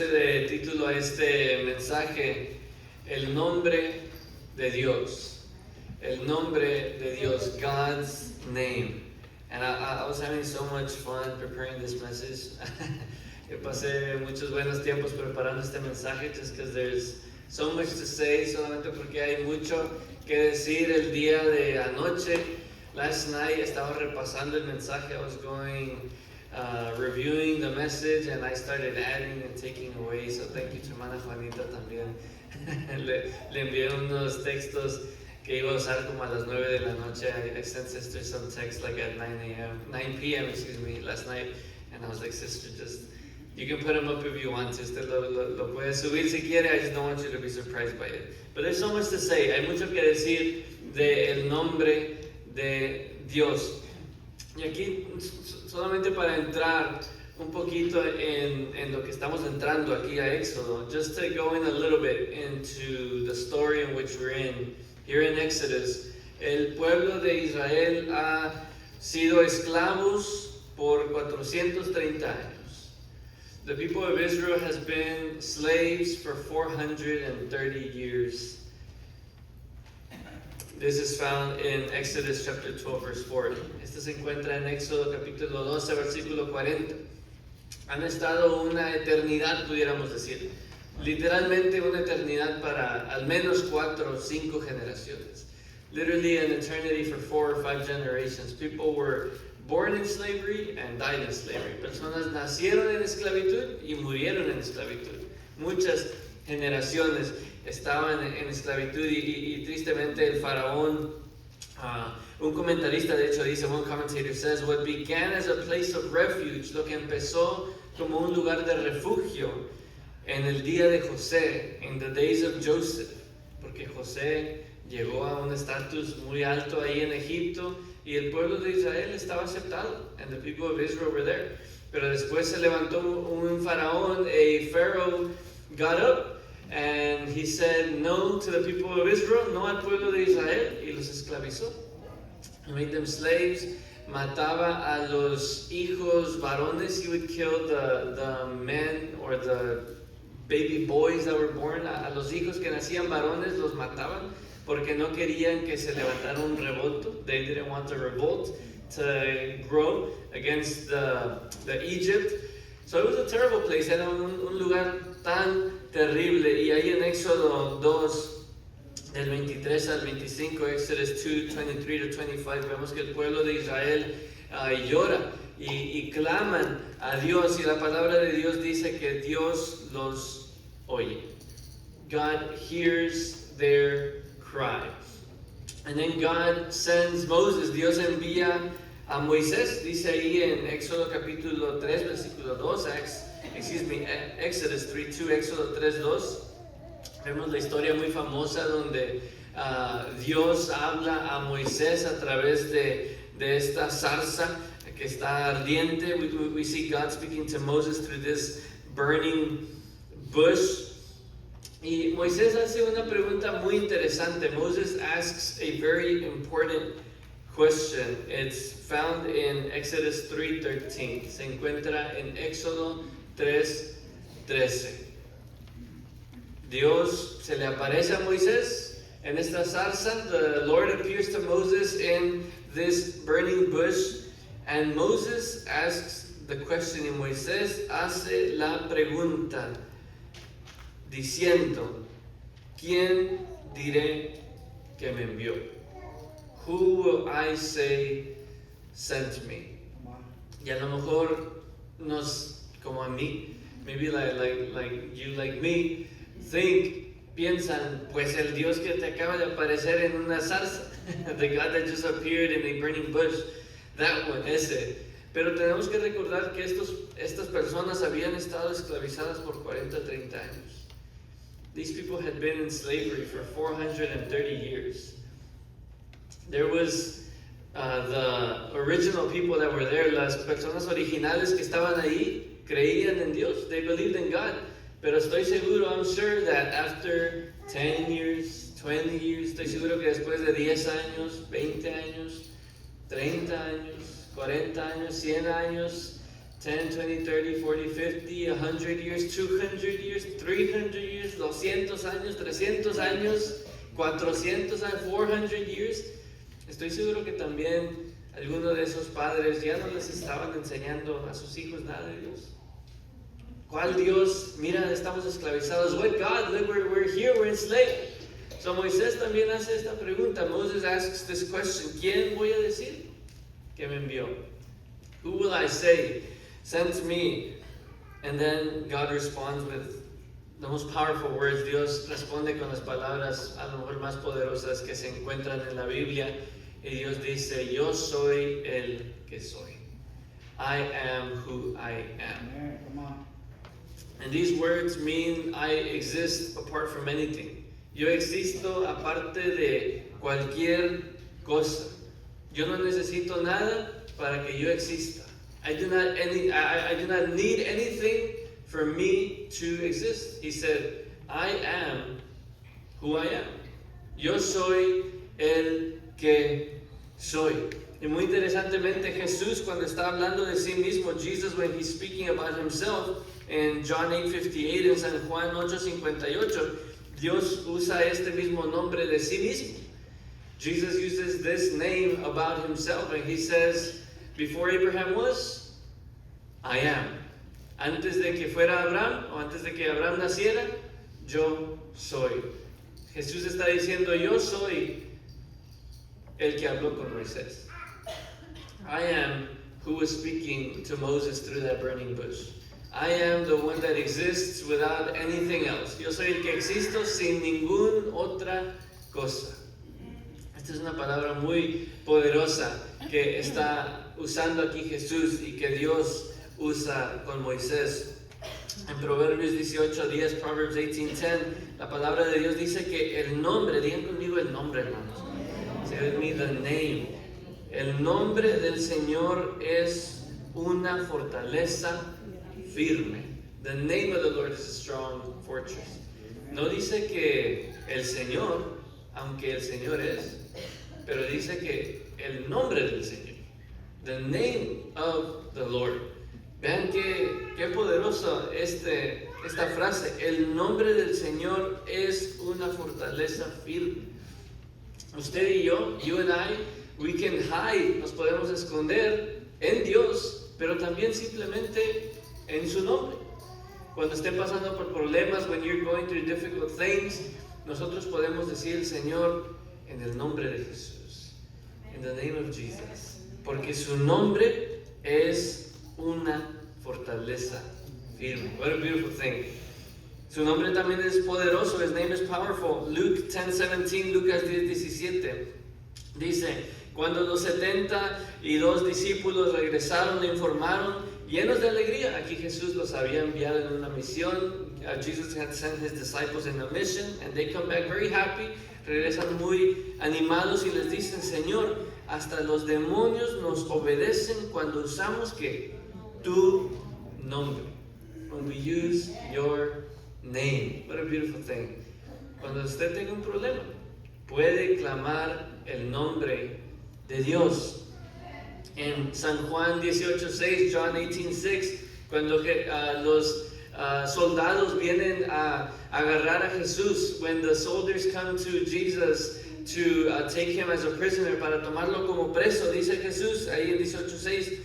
puse de título a este mensaje, el nombre de Dios. El nombre de Dios, God's name. And I was having so much fun preparing this message. Pasé muchos buenos tiempos preparando este mensaje, just because there's so much to say, solamente porque hay mucho que decir el día de anoche. Last night estaba repasando el mensaje, I was going, reviewing the message, and I started adding and taking away, so thank you to hermana Juanita también. le envié unos textos que iba a usar como a las 9 de la noche. I sent sister some text like at 9 p.m. Last night, and I was like, sister, just, you can put them up if you want to, usted lo puede subir si quiere, I just don't want you to be surprised by it. But there's so much to say, hay mucho que decir del nombre de Dios. Y aquí, solamente para entrar un poquito en lo que estamos entrando aquí a Éxodo, just to go in a little bit into the story in which we're in, here in Exodus, el pueblo de Israel ha sido esclavos por 430 años. The people of Israel has been slaves for 430 years. This is found in Exodus chapter 12, verse 40. Este se encuentra en Éxodo capítulo 12, versículo 40. Han estado una eternidad, pudiéramos decir. Literalmente una eternidad para al menos 4 o 5 generaciones. Literally an eternity for 4 or 5 generations. People were born in slavery and died in slavery. Personas nacieron en esclavitud y murieron en esclavitud. Muchas generaciones estaban en esclavitud y tristemente el faraón, un comentarista de hecho dice, one commentator says, what began as a place of refuge, lo que empezó como un lugar de refugio en el día de José, in the days of Joseph, porque José llegó a un estatus muy alto ahí en Egipto y el pueblo de Israel estaba aceptado, and the people of Israel were there. Pero después se levantó un faraón, a pharaoh got up, and he said no to the people of Israel, no al pueblo de Israel, y los esclavizó. He made them slaves, mataba a los hijos varones, he would kill the men or the baby boys that were born, a los hijos que nacían varones los mataban, porque no querían que se levantara un revolto. They didn't want the revolt to grow against the Egypt. So it was a terrible place, era un lugar tan terrible. Y ahí en Éxodo 2, del 23 al 25, Exodus 2, 23 to 25, vemos que el pueblo de Israel llora y claman a Dios, y la palabra de Dios dice que Dios los oye. God hears their cry. And then God sends Moses, Dios envía a Moisés, dice ahí en Éxodo capítulo 3, versículo 2, Exodus 3:2, Éxodo 3:2, vemos la historia muy famosa donde Dios habla a Moisés a través de esta zarza que está ardiente. We see God speaking to Moses through this burning bush. Y Moisés hace una pregunta muy interesante. Moses asks a very important question. It's found in Exodus 3:13. Se encuentra en Éxodo 3:13. Dios se le aparece a Moisés en esta zarza. The Lord appears to Moses in this burning bush, and Moses asks the question, y Moisés hace la pregunta diciendo, ¿quién diré que me envió? Who will I say sent me? Y a lo mejor nos, como a mí, maybe like you, like me, piensan, pues el Dios que te acaba de aparecer en una zarza, the God that just appeared in a burning bush, that one, ese. Pero tenemos que recordar que estas personas habían estado esclavizadas por 40-30 años. These people had been in slavery for 430 years. There was the original people that were there, las personas originales que estaban ahí, creían en Dios, they believed in God. Pero estoy seguro, I'm sure that after 10 years, 20 years, estoy seguro que después de 10 años, 20 años, 30 años, 40 años, 100 años, 10, 20, 30, 40, 50, 100 years, 200 years, 300 years, 200 años, 300 años, 400 años, 400 years. Estoy seguro que también algunos de esos padres ya no les estaban enseñando a sus hijos nada de Dios. ¿Cuál Dios? Mira, estamos esclavizados. What God? Look, we're here, we're enslaved. So Moisés también hace esta pregunta. Moses asks this question. ¿Quién voy a decir que me envió? Who will I say sent me? And then God responds with the most powerful words. Dios responde con las palabras a lo mejor más poderosas que se encuentran en la Biblia. Y Dios dice, yo soy el que soy. I am who I am. Come on. And these words mean I exist apart from anything. Yo existo aparte de cualquier cosa. Yo no necesito nada para que yo exista. I do not need anything for me to exist. He said, I am who I am. Yo soy el que soy. Y muy interesantemente Jesús cuando está hablando de sí mismo, Jesus when he's speaking about himself in John 8:58 en San Juan 8:58, Dios usa este mismo nombre de sí mismo. Jesus uses this name about himself and he says, before Abraham was, I am. Antes de que fuera Abraham o antes de que Abraham naciera, yo soy. Jesús está diciendo, yo soy el que habló con Moisés. I am who was speaking to Moses through that burning bush. I am the one that exists without anything else. Yo soy el que existo sin ninguna otra cosa. Esta es una palabra muy poderosa que está usando aquí Jesús y que Dios usa con Moisés. En Proverbios 18:10, Proverbs 18:10, la palabra de Dios dice que el nombre, digan conmigo el nombre, hermanos. Say with me the name. El nombre del Señor es una fortaleza firme. The name of the Lord is a strong fortress. No dice que el Señor, aunque el Señor es, pero dice que el nombre del Señor. The name of the Lord. Vean qué poderosa esta frase. El nombre del Señor es una fortaleza firme. Usted y yo, you and I, we can hide, nos podemos esconder en Dios, pero también simplemente en su nombre. Cuando esté pasando por problemas, when you're going through difficult things, nosotros podemos decir, Señor, en el nombre de Jesús, in the name of Jesus, porque su nombre es una fortaleza firme. What a beautiful thing. Su nombre también es poderoso. His name is powerful. Luke 10:17, Lucas 10:17 dice, cuando los 72 discípulos regresaron, le informaron llenos de alegría. Aquí Jesús los había enviado en una misión. Jesus had sent his disciples in a mission and they come back very happy. Regresan muy animados y les dicen, Señor, hasta los demonios nos obedecen cuando usamos ¿qué? Tu nombre. When we use your name. What a beautiful thing. Cuando usted tenga un problema, puede clamar el nombre de Dios. En San Juan 18:6, John 18:6, cuando los soldados vienen a agarrar a Jesús, when the soldiers come to Jesus to take him as a prisoner, para tomarlo como preso, dice Jesús, ahí en 18:6,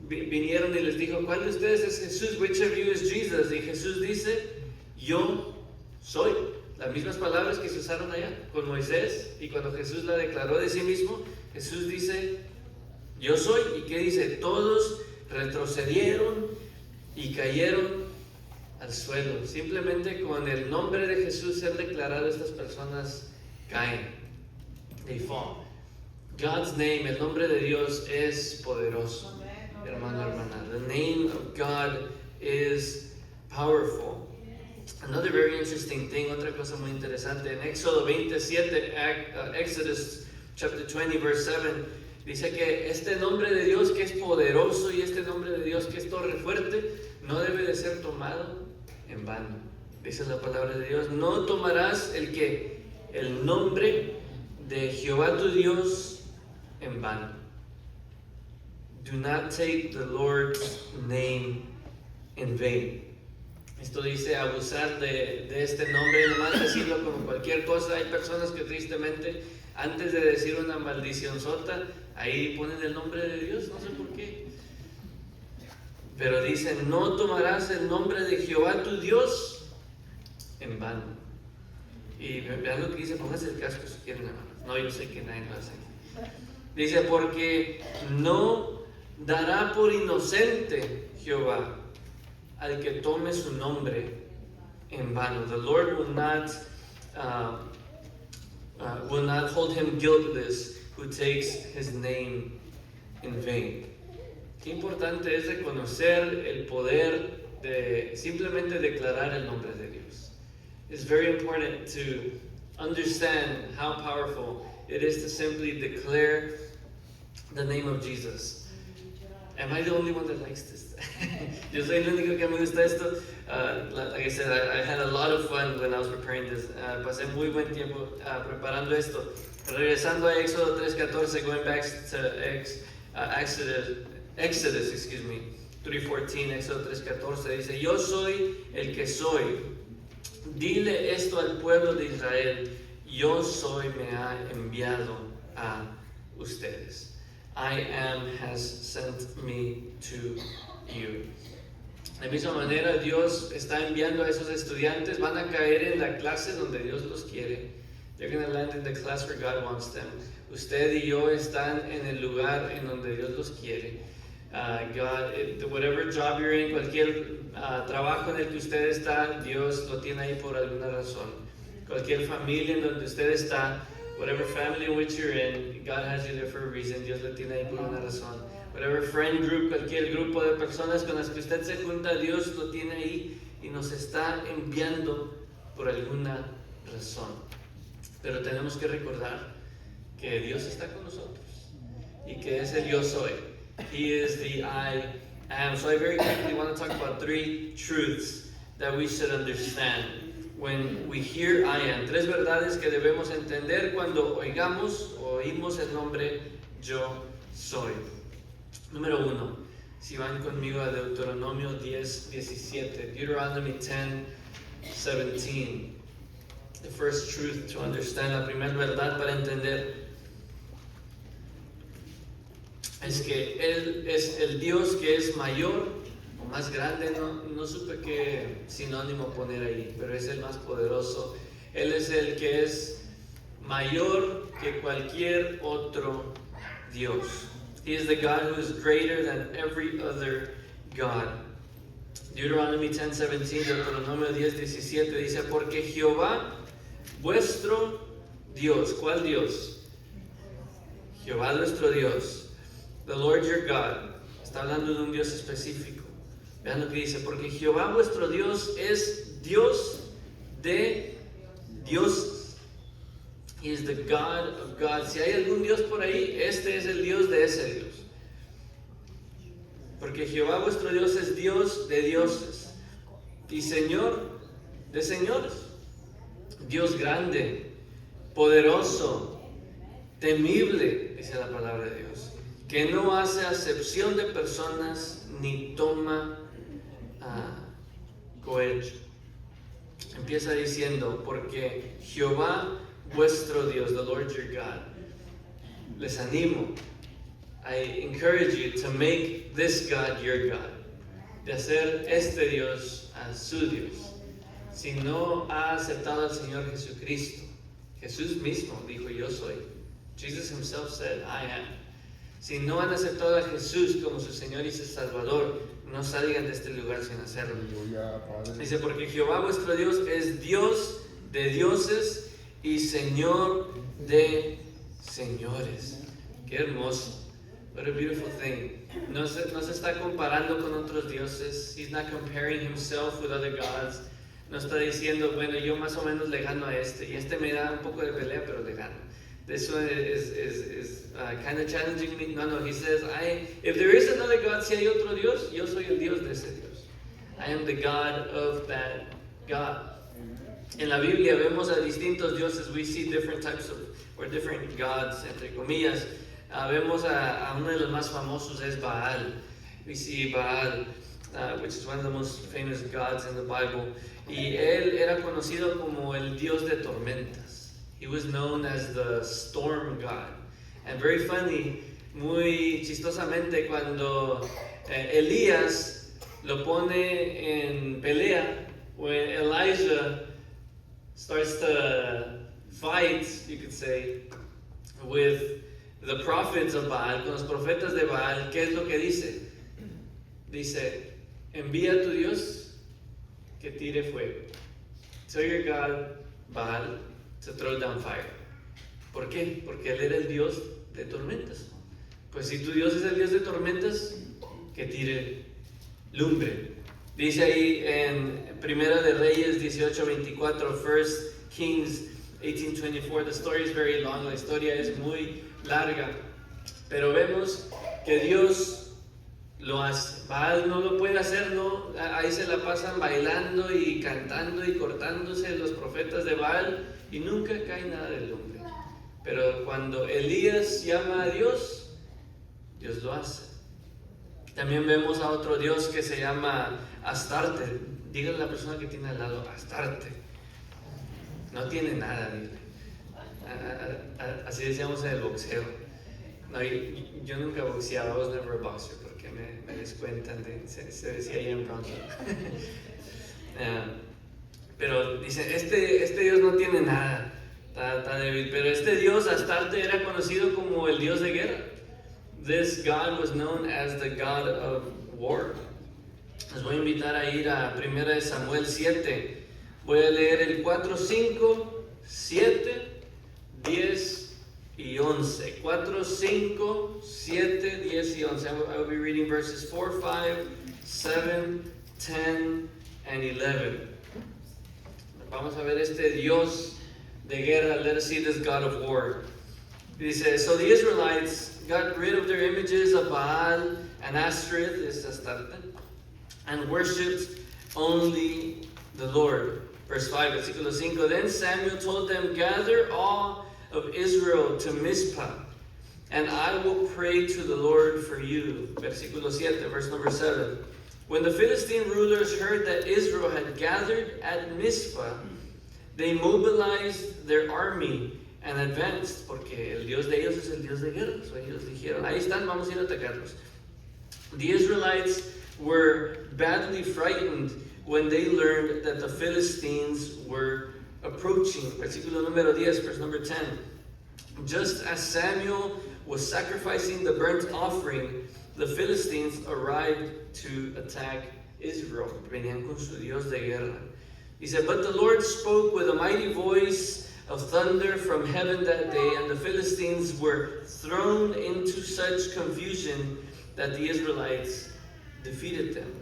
vinieron y les dijo, ¿cuál de ustedes es Jesús? Which of you is Jesus? Y Jesús dice, yo soy. Las mismas palabras que se usaron allá con Moisés, y cuando Jesús la declaró de sí mismo, Jesús dice, yo soy. ¿Y qué dice? Todos retrocedieron y cayeron al suelo. Simplemente con el nombre de Jesús ser declarado, estas personas caen. They fall. God's name, el nombre de Dios es poderoso. Hermano, hermana, the name of God is powerful. Another very interesting thing, otra cosa muy interesante, en Éxodo 27, Exodus chapter 20, verse 7, dice que este nombre de Dios que es poderoso y este nombre de Dios que es torre fuerte, no debe de ser tomado en vano. Dice la palabra de Dios, no tomarás el nombre de Jehová tu Dios en vano. do not take the Lord's name in vain. Esto dice abusar de este nombre, nomás decirlo como cualquier cosa. Hay personas que tristemente, antes de decir una maldición sota, ahí ponen el nombre de Dios, no sé por qué. Pero dicen, no tomarás el nombre de Jehová tu Dios en vano. Y vean lo que dice, pónganse el casco si quieren, hermanos. No, yo sé que nadie lo hace. Dice, porque no dará por inocente Jehová al que tome su nombre en vano. The Lord will not hold him guiltless who takes his name in vain. Qué importante es reconocer el poder de simplemente declarar el nombre de Dios. It's very important to understand how powerful it is to simply declare the name of Jesus. Am I the only one that likes this? Yo soy el único que me gusta esto. Like I said, I had a lot of fun when I was preparing this. Pasé muy buen tiempo preparando esto. Regresando a Éxodo 3:14, going back to Exodus 3:14, Éxodo 3:14 dice, yo soy el que soy. Dile esto al pueblo de Israel, yo soy, me ha enviado a ustedes. I am has sent me to you. De misma manera, Dios está enviando a esos estudiantes, van a caer en la clase donde Dios los quiere. They're going to land in the class where God wants them. Usted y yo están en el lugar en donde Dios los quiere. Whatever job you're in, cualquier trabajo en el que usted está, Dios lo tiene ahí por alguna razón. Cualquier familia en donde usted está, whatever family in which you're in, God has you there for a reason. Dios lo tiene ahí por una razón. Whatever friend group, cualquier grupo de personas con las que usted se junta, Dios lo tiene ahí y nos está enviando por alguna razón. Pero tenemos que recordar que Dios está con nosotros y que es el yo soy. He is the I am. So I very quickly want to talk about 3 truths that we should understand when we hear I am. 3 verdades que debemos entender cuando oímos el nombre yo soy. Número 1, si van conmigo a Deuteronomio 10:17, Deuteronomy 10:17. The first truth to understand, la primera verdad para entender, es que Él es el Dios que es mayor o más grande, no supe qué sinónimo poner ahí, pero es el más poderoso. Él es el que es mayor que cualquier otro Dios. He is the God who is greater than every other God. Deuteronomy 10:17, Deuteronomio 10:17 dice, porque Jehová, vuestro Dios, ¿cuál Dios? Jehová nuestro Dios. The Lord your God. Está hablando de un Dios específico. Vean lo que dice, porque Jehová vuestro Dios es Dios de dioses. He is the God of gods. Si hay algún Dios por ahí, este es el Dios de ese Dios. Porque Jehová vuestro Dios es Dios de dioses y Señor de señores. Dios grande, poderoso, temible, dice la palabra de Dios, que no hace acepción de personas ni toma cohecho. Empieza diciendo, porque Jehová vuestro Dios, the Lord your God. Les animo, I encourage you to make this God your God, de hacer este Dios a su Dios. Si no ha aceptado al Señor Jesucristo, Jesús mismo dijo, yo soy. Jesus himself said, I am. Si no han aceptado a Jesús como su Señor y su Salvador, no salgan de este lugar sin hacerlo. Dice, porque Jehová vuestro Dios es Dios de dioses y Señor de señores. Qué hermoso. What a beautiful thing. No se está comparando con otros dioses. He's not comparing himself with other gods. No está diciendo, bueno, yo más o menos le gano a este, y este me da un poco de pelea, pero le gano. This one is kind of challenging me. No, he says, if there is another God, si hay otro Dios, yo soy el Dios de ese Dios. I am the God of that God. En la Biblia vemos a distintos dioses. We see different types of, or different gods, entre comillas. vemos a uno de los más famosos es Baal. We see Baal, which is one of the most famous gods in the Bible. Y él era conocido como el dios de tormentas. He was known as the storm god. And very funny, muy chistosamente, cuando Elías lo pone en pelea, when Elijah starts to fight, you could say, with the prophets of Baal, con los profetas de Baal, ¿qué es lo que dice? Dice, envía a tu Dios que tire fuego. Tell your God, Baal, to throw down fire. ¿Por qué? Porque él era el Dios de tormentas. Pues si tu Dios es el Dios de tormentas, que tire lumbre. Dice ahí en Primera de Reyes 18:24, First Kings 18:24. The story is very long, la historia es muy larga, pero vemos que Dios lo hace. Baal no lo puede hacer, no, ahí se la pasan bailando y cantando y cortándose los profetas de Baal y nunca cae nada de lumbre. Pero cuando Elías llama a Dios, Dios lo hace. También vemos a otro Dios que se llama Astarte. Dígale a la persona que tiene al lado, Astarte. No tiene nada, dile. Así decíamos en el boxeo. No, yo nunca boxeaba, I was never a boxer, porque me descuentan, se decía ahí en Bronx. Pero dice, este Dios no tiene nada, está débil. Pero este Dios, Astarte, era conocido como el Dios de guerra. This God was known as the God of war. Les voy a invitar a ir a 1 Samuel 7. Voy a leer el 4, 5, 7, 10 y 11. 4, 5, 7, 10 y 11. I will be reading verses 4, 5, 7, 10 and 11. Vamos a ver este Dios de guerra. Let us see this God of war. Dice, so the Israelites got rid of their images of Baal and Ashtoreth, is Astarte, and worshipped only the Lord. Verse 5, versículo 5. Then Samuel told them, gather all of Israel to Mizpah, and I will pray to the Lord for you. Versículo 7, verse number 7. When the Philistine rulers heard that Israel had gathered at Mizpah, they mobilized their army and advanced, porque el Dios de ellos es el Dios de guerra. So ellos dijeron, ahí están, vamos a ir a atacarlos. The Israelites were badly frightened when they learned that the Philistines were approaching. Versículo número 10, verse number 10. Just as Samuel was sacrificing the burnt offering, the Philistines arrived to attack Israel. Venían con su Dios de guerra. He said, but the Lord spoke with a mighty voice of thunder from heaven that day, and the Philistines were thrown into such confusion that the Israelites defeated them.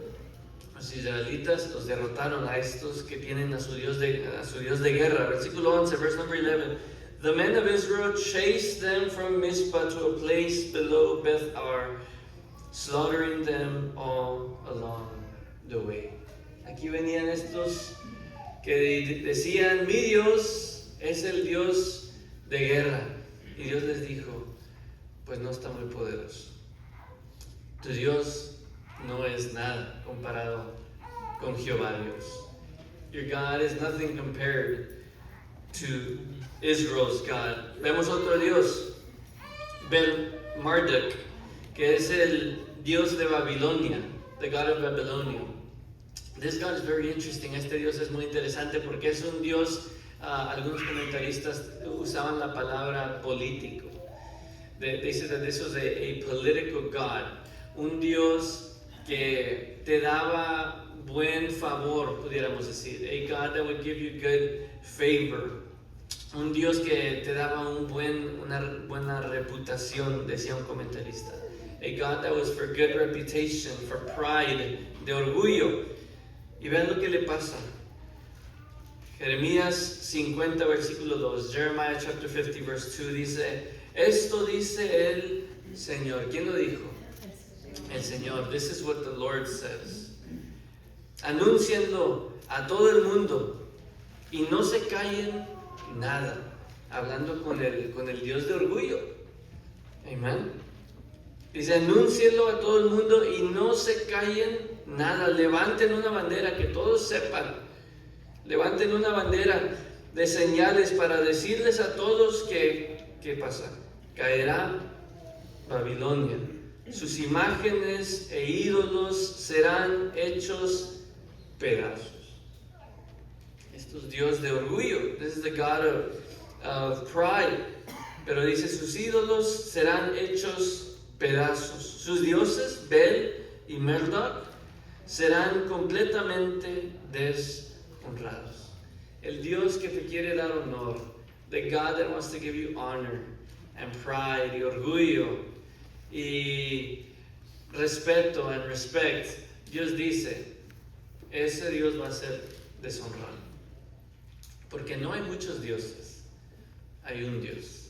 Los israelitas los derrotaron a estos que tienen a su Dios de guerra. Versículo 11, verse number 11. The men of Israel chased them from Mizpah to a place below Beth-ar, slaughtering them all along the way. Aquí venían estos que decían, mi Dios es el Dios de guerra. Y Dios les dijo, pues no está muy poderoso. Tu Dios no es nada comparado con Jehová Dios. Your God is nothing compared to Israel's God. Vemos otro Dios, Marduk, que es el Dios de Babilonia, the God of Babylonia. This God is very interesting. Este Dios es muy interesante porque es un Dios, algunos comentaristas usaban la palabra político. They said that this was a political God. Un Dios que te daba buen favor, pudiéramos decir. A God that would give you good favor. Un Dios que te daba una buena reputación, decía un comentarista. A God that was for good reputation, for pride, de orgullo. Y vean lo que le pasa. Jeremías 50, versículo 2. Jeremiah chapter 50, verse 2 dice, esto dice el Señor. ¿Quién lo dijo? El Señor. This is what the Lord says. Anúncienlo a todo el mundo y no se callen nada. Hablando con el Dios de orgullo. Amén. Dice, anúncielo a todo el mundo y no se callen nada. Levanten una bandera, que todos sepan. Levanten una bandera de señales para decirles a todos que, ¿qué pasa? Caerá Babilonia. Sus imágenes e ídolos serán hechos pedazos. Esto es Dios de orgullo. This is the God of pride. Pero dice, sus ídolos serán hechos pedazos. Sus dioses, Bel y Marduk, serán completamente deshonrados. El Dios que te quiere dar honor, the God that wants to give you honor and pride y orgullo y respeto and respect, Dios dice, ese Dios va a ser deshonrado. Porque no hay muchos dioses, hay un Dios.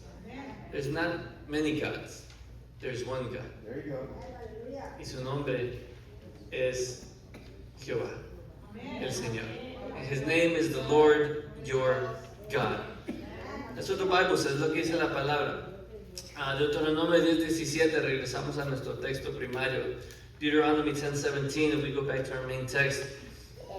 There's not many gods, there's one God. There you go. Y su nombre es Jehová, el Señor. His name is the Lord your God. That's what the Bible says, lo que dice la palabra. Deuteronomio 10:17, regresamos a nuestro texto primario. Deuteronomy 10:17, if we go back to our main text,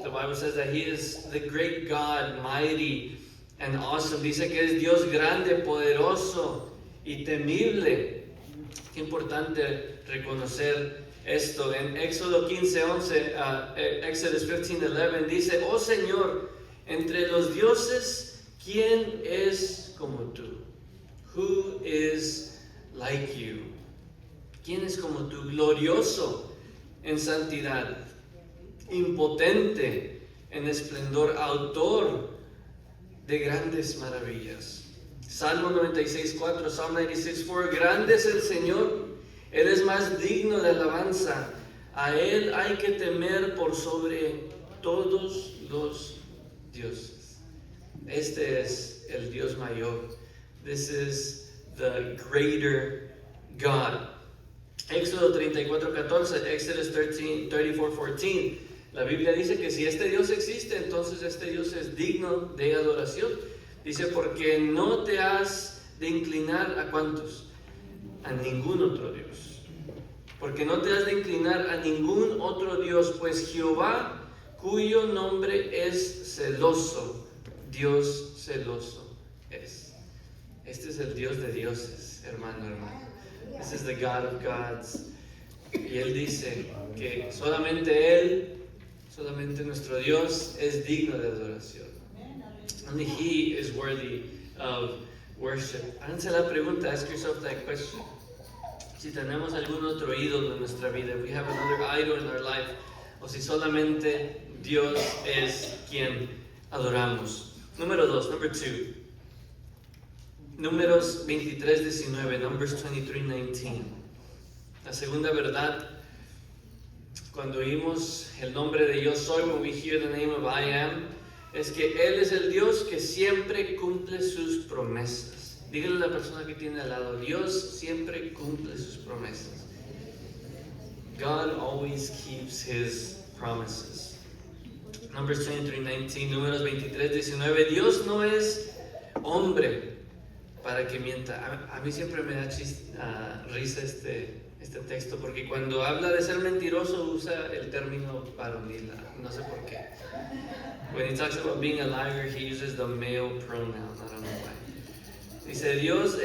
the Bible says that He is the great God, mighty and awesome. Dice que es Dios grande, poderoso y temible. Qué importante reconocer esto. En Éxodo 15:11, Exodus 15:11 dice, oh Señor, entre los dioses, ¿quién es como tú? Who is like you? ¿Quién es como tú? Glorioso en santidad, impotente en esplendor, autor de grandes maravillas. Salmo 96:4, Psalm 96:4, grande es el Señor, Él es más digno de alabanza, a Él hay que temer por sobre todos los dioses. Este es el Dios mayor. This is the greater God. Éxodo 34:14, Exodus 34:14. La Biblia dice que si este Dios existe, entonces este Dios es digno de adoración. Dice, porque no te has de inclinar a ¿cuántos? A ningún otro Dios. Porque no te has de inclinar a ningún otro Dios, pues Jehová, cuyo nombre es celoso, Dios celoso es. Este es el Dios de dioses, hermano. This is the God of gods. Y Él dice que solamente nuestro Dios es digno de adoración. Only He is worthy of worship. Háganse la pregunta, ask yourself that question. Si tenemos algún otro ídolo en nuestra vida, if we have another idol in our life, o si solamente Dios es quien adoramos. Número 2, number 2. Números 23:19, Numbers 23:19. La segunda verdad, cuando oímos el nombre de Yo Soy, when we hear the name of I Am, es que Él es el Dios que siempre cumple sus promesas. Dígale a la persona que tiene al lado, Dios siempre cumple sus promesas. God always keeps His promises. Numbers 23:19, Números 23:19, Dios no es hombre para que mienta. A mí siempre me da risa este texto, porque cuando habla de ser mentiroso usa el término varonil, no sé por qué. When he talks about being a liar, he uses the male pronoun, I don't know why. Dice, Dios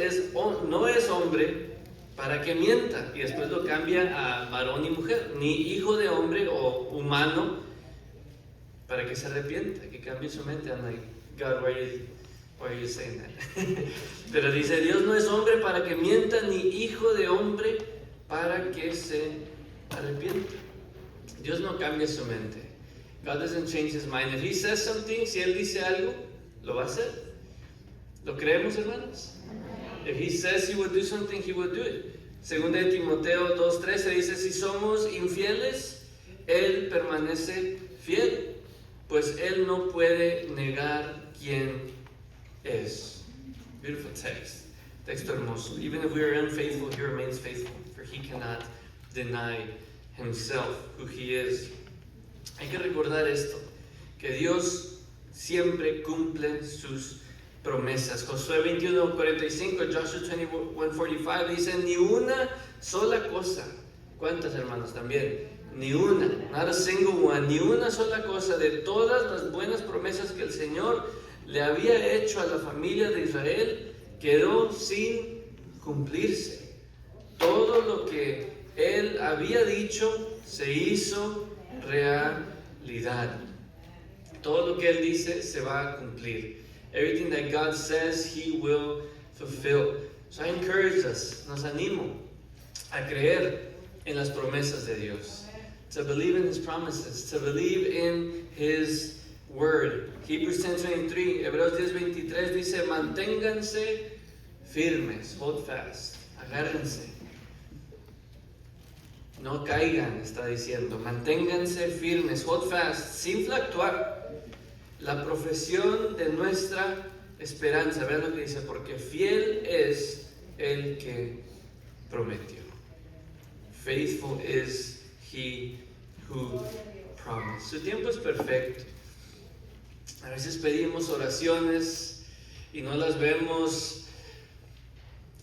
no es hombre para que mienta, y después lo cambia a varón y mujer, ni hijo de hombre o humano para que se arrepienta, que cambie su mente. I'm like, God, why are you saying that? Pero dice, Dios no es hombre para que mienta, ni hijo de hombre para que se arrepienta. Dios no cambia su mente. God doesn't change His mind. If He says something, si Él dice algo, lo va a hacer. ¿Lo creemos, hermanos? If He says He would do something, He would do it. Segunda de Timoteo 2:13 dice, si somos infieles, Él permanece fiel, pues Él no puede negar quién es. Beautiful text. Texto hermoso. Even if we are unfaithful, He remains faithful, for He cannot deny Himself, who He is. Hay que recordar esto, que Dios siempre cumple sus promesas. Josué 21:45, Joshua 21:45 dice, ni una sola cosa. ¿Cuántas, hermanos? También. Ni una, not a single one, ni una sola cosa de todas las buenas promesas que el Señor le había hecho a la familia de Israel quedó sin cumplirse. Todo lo que Él había dicho se hizo realidad. Todo lo que Él dice se va a cumplir. Everything that God says, He will fulfill. So I encourage us, nos animo a creer en las promesas de Dios. To believe in His promises, to believe in His word. Hebrews 10:23, Hebreos 10:23 dice, manténganse firmes, hold fast, agárrense. No caigan, está diciendo, manténganse firmes, hold fast, sin fluctuar. La profesión de nuestra esperanza, vean lo que dice, porque fiel es el que prometió. Faithful is He who promised. Su tiempo es perfecto. A veces pedimos oraciones y no las vemos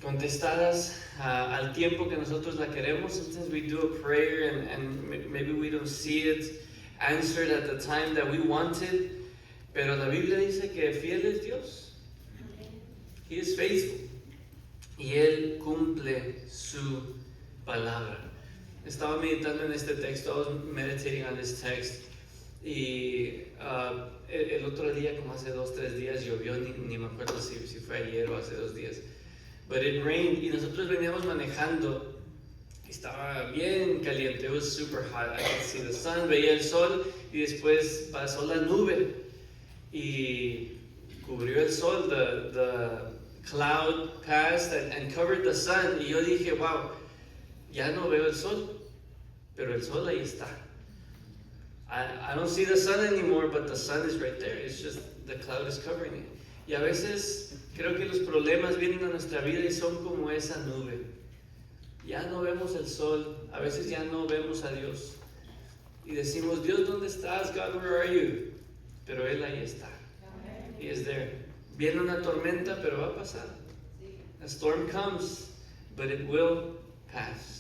contestadas al tiempo que nosotros la queremos. Sometimes we do a prayer and maybe we don't see it answered at the time that we wanted. Pero la Biblia dice que fiel es Dios. He is faithful. Y Él cumple su palabra. Estaba meditando en este texto, I was meditating on this text, y el otro día, como hace 2-3 días, llovió, ni me acuerdo si fue ayer o hace 2 días, but it rained, y nosotros veníamos manejando, y estaba bien caliente, it was super hot, I could see the sun, veía el sol, y después pasó la nube, y cubrió el sol, the cloud passed and covered the sun, y yo dije, wow, ya no veo el sol, pero el sol ahí está. I don't see the sun anymore, but the sun is right there. It's just the cloud is covering it. Y a veces creo que los problemas vienen a nuestra vida y son como esa nube. Ya no vemos el sol, a veces ya no vemos a Dios. Y decimos, Dios, ¿dónde estás? God, where are you? Pero Él ahí está. He is there. Viene una tormenta, pero va a pasar. A storm comes, but it will pass.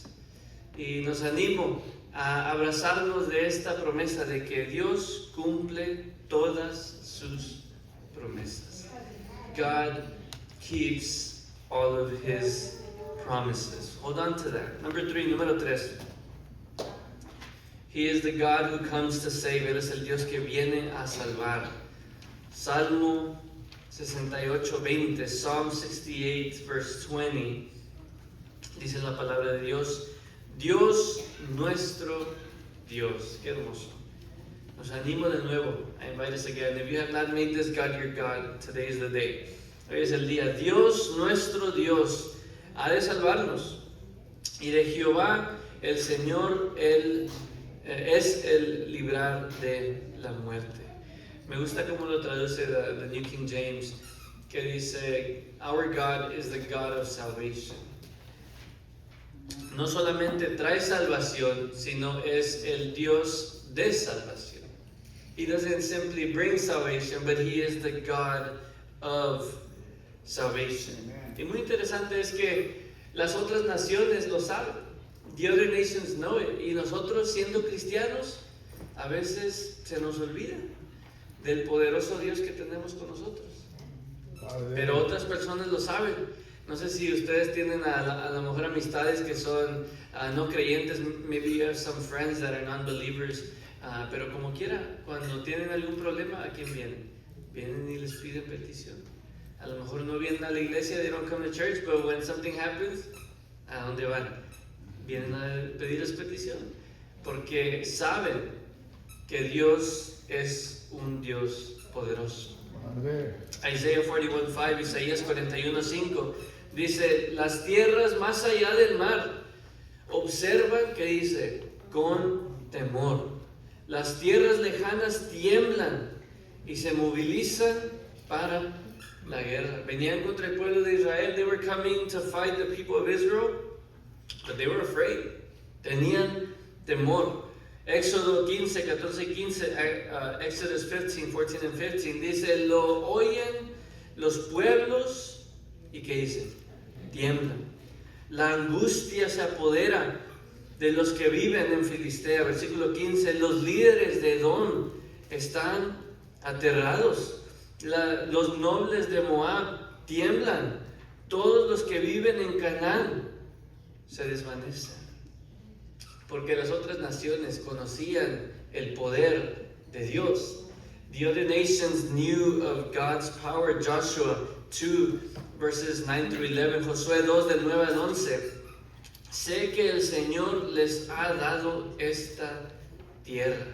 Y nos animo a abrazarnos de esta promesa de que Dios cumple todas sus promesas. God keeps all of His promises. Hold on to that. Número 3. He is the God who comes to save. Él es el Dios que viene a salvar. Salmo 68:20, Psalm 68 verse 20, dice la palabra de Dios, Dios nuestro Dios. Qué hermoso. Nos animo de nuevo. I invite us again. If you have not made this God your God, today is the day. Hoy es el día. Dios nuestro Dios ha de salvarnos. Y de Jehová el Señor es el librar de la muerte. Me gusta cómo lo traduce the New King James, que dice, our God is the God of salvation. No solamente trae salvación, sino es el Dios de salvación. He doesn't simply bring salvation, but He is the God of salvation. Y muy interesante es que las otras naciones lo saben. The other nations know it. Y nosotros, siendo cristianos, a veces se nos olvida del poderoso Dios que tenemos con nosotros. Pero otras personas lo saben. No sé si ustedes tienen a lo mejor amistades que son no creyentes. Maybe you have some friends that are non-believers. Pero como quiera, cuando tienen algún problema, ¿a quién vienen? Vienen y les piden petición. A lo mejor no vienen a la iglesia, they don't come to church, but when something happens, ¿a dónde van? Vienen a pedirles petición. Porque saben que Dios es un Dios poderoso. Isaías 41:5, Isaías 41:5 dice, las tierras más allá del mar observan, que dice, con temor. Las tierras lejanas tiemblan y se movilizan para la guerra. Venían contra el pueblo de Israel. They were coming to fight the people of Israel, but they were afraid. Tenían temor. Éxodo 15, 14, 15, Exodus 15, 14 and 15 dice, lo oyen Los pueblos, ¿y qué dice? Tiemblan. La angustia se apodera de los que viven en Filistea. Versículo 15, los líderes de Edom están aterrados. Los nobles de Moab tiemblan. Todos los que viven en Canaán se desvanecen. Porque las otras naciones conocían el poder de Dios. The other nations knew of God's power. Joshua 2, verses 9 through 11. Josué 2, del 9 al 11. Sé que el Señor les ha dado esta tierra,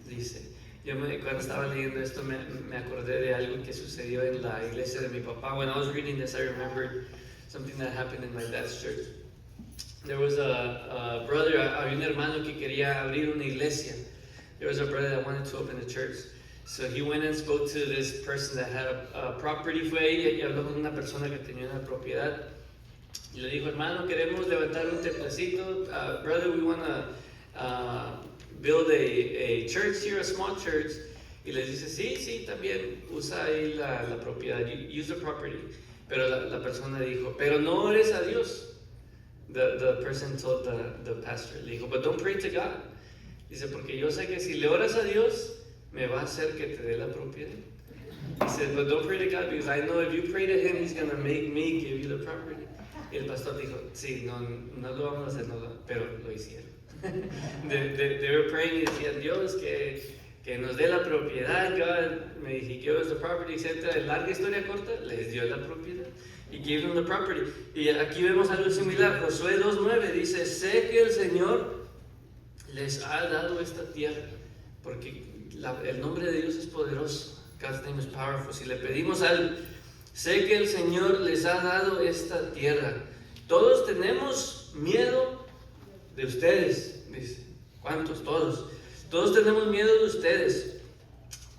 dice. Cuando estaba leyendo esto me acordé de algo que sucedió en la iglesia de mi papá. When I was reading this, I remembered something that happened in my dad's church. There was a brother, había un hermano que quería abrir una iglesia. There was a brother that wanted to open a church. So he went and spoke to this person that had a property. Fue ahí y habló con una persona que tenía una propiedad. Y le dijo, hermano, queremos levantar un templecito. Brother, we want to build a church here, a small church. Y les dice, sí, también usa ahí la propiedad. Use the property. Pero la persona dijo, pero no ores a Dios. The person told the pastor, le dijo, but don't pray to God. Dice, porque yo sé que si le oras a Dios, me va a hacer que te dé la propiedad. He said, but don't pray to God, because I know if you pray to Him, He's going to make me give you the property. Y el pastor dijo, sí, no lo vamos a hacer, pero lo hicieron. They were praying y decían, Dios, que nos dé la propiedad. God, may He give us the property, etc. En larga historia corta, les dio la propiedad. He gave them the property. Y aquí vemos algo similar. Josué 2:9 dice, sé que el Señor les ha dado esta tierra, porque el nombre de Dios es poderoso. God's name is powerful. Si le pedimos algo, sé que el Señor les ha dado esta tierra. Todos tenemos miedo de ustedes, dice. ¿Cuántos? Todos. Todos tenemos miedo de ustedes.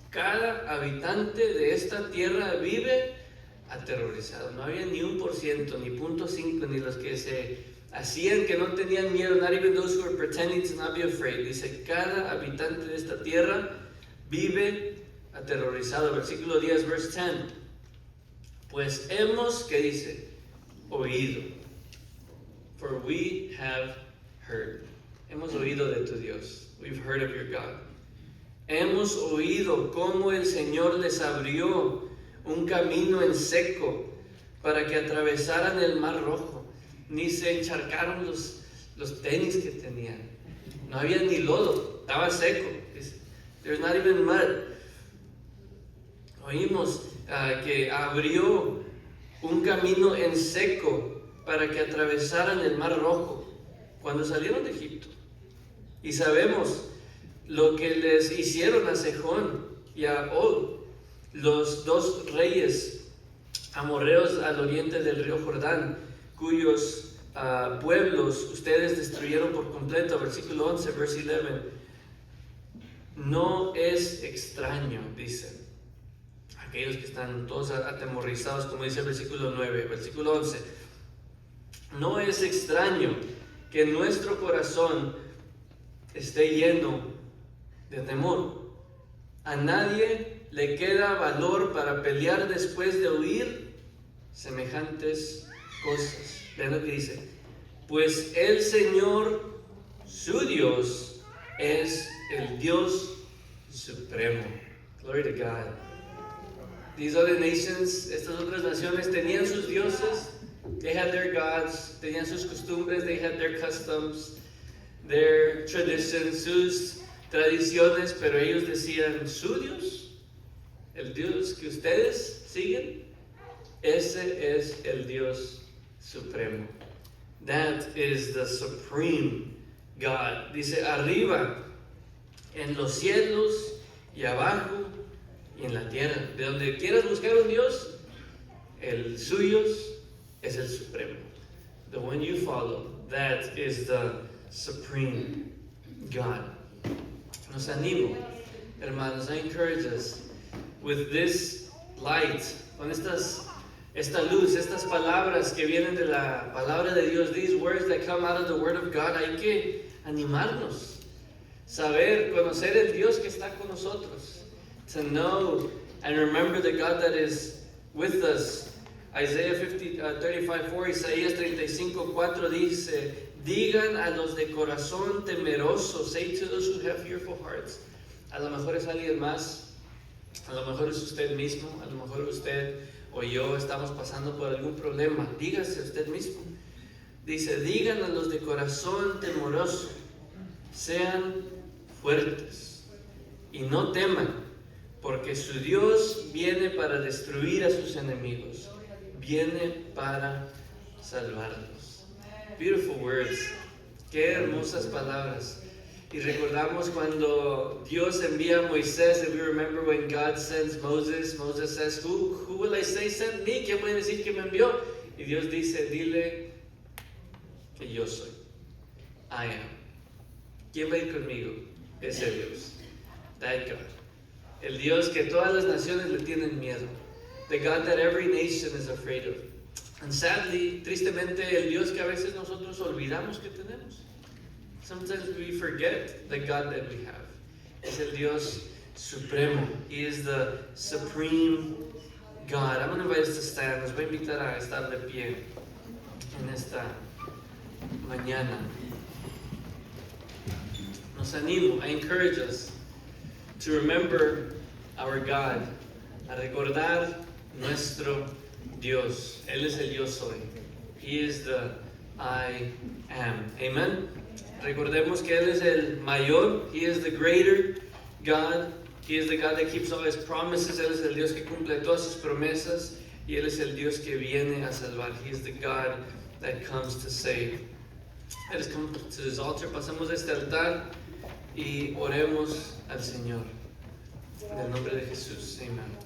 Cada habitante de esta tierra vive aterrorizado. No había ni 1%, ni 0.5%, ni los que se hacían que no tenían miedo. Not even those who were pretending to not be afraid. Dice, cada habitante de esta tierra vive aterrorizado. Versículo 10, verse 10. Pues hemos, ¿qué dice? Oído. For we have heard. Hemos oído de tu Dios. We've heard of your God. Hemos oído cómo el Señor les abrió un camino en seco para que atravesaran el mar rojo. Ni se encharcaron los tenis que tenían. No había ni lodo, estaba seco. There's not even mud. Oímos que abrió un camino en seco para que atravesaran el mar rojo cuando salieron de Egipto. Y sabemos lo que les hicieron a Sejón y a Og, los dos reyes amorreos al oriente del río Jordán, cuyos pueblos ustedes destruyeron por completo. Versículo 11, verse 11. No es extraño, dice, aquellos que están todos atemorizados, como dice el versículo 9. Versículo 11. No es extraño que nuestro corazón esté lleno de temor. A nadie le queda valor para pelear después de oír semejantes cosas. Vean lo que dice. Pues el Señor, su Dios, es el Dios supremo. Glory to God. These other nations, estas otras naciones, tenían sus dioses. They had their gods. Tenían sus costumbres. They had their customs, their traditions, sus tradiciones. Pero ellos decían, su Dios, el Dios que ustedes siguen, ese es el Dios supremo. That is the supreme God. Dice, arriba, en los cielos y abajo y en la tierra. De donde quieras buscar un Dios, el suyo es el supremo. The one you follow, that is the supreme God. Nos animo, hermanos, I encourage us with this light, con esta luz, estas palabras que vienen de la palabra de Dios, these words that come out of the word of God. Hay que animarnos, saber, conocer el Dios que está con nosotros, to know and remember the God that is with us. Isaiah 35:4, Isaías 35:4 dice, digan a los de corazón temeroso, say to those who have fearful hearts. A lo mejor es alguien más, a lo mejor es usted mismo, a lo mejor usted o yo estamos pasando por algún problema. Dígase a usted mismo. Dice, digan a los de corazón temeroso, sean fuertes y no teman, porque su Dios viene para destruir a sus enemigos, viene para salvarlos. Beautiful words. Qué hermosas palabras. Y recordamos cuando Dios envía a Moisés, and we remember when God sends Moses, Moses says, who will I say sent me? ¿Quién voy a decir que me envió? Y Dios dice, dile que yo soy. I am. ¿Quién va a ir conmigo? Ese Dios. That God. El Dios que todas las naciones le tienen miedo. The God that every nation is afraid of. And sadly, tristemente, el Dios que a veces nosotros olvidamos que tenemos. Sometimes we forget the God that we have. Es el Dios supremo. He is the supreme God. I'm going to invite us to stand. Nos voy a invitar a estar de pie en esta mañana. Nos animo, I encourage us to remember our God, a recordar nuestro Dios. Él es el yo soy. He is the I am. Amen. Recordemos que Él es el mayor. He is the greater God. He is the God that keeps all His promises. Él es el Dios que cumple todas sus promesas. Y Él es el Dios que viene a salvar. He is the God that comes to save. Let us come to this altar. Pasamos este altar y oremos al Señor. En el nombre de Jesús. Amén.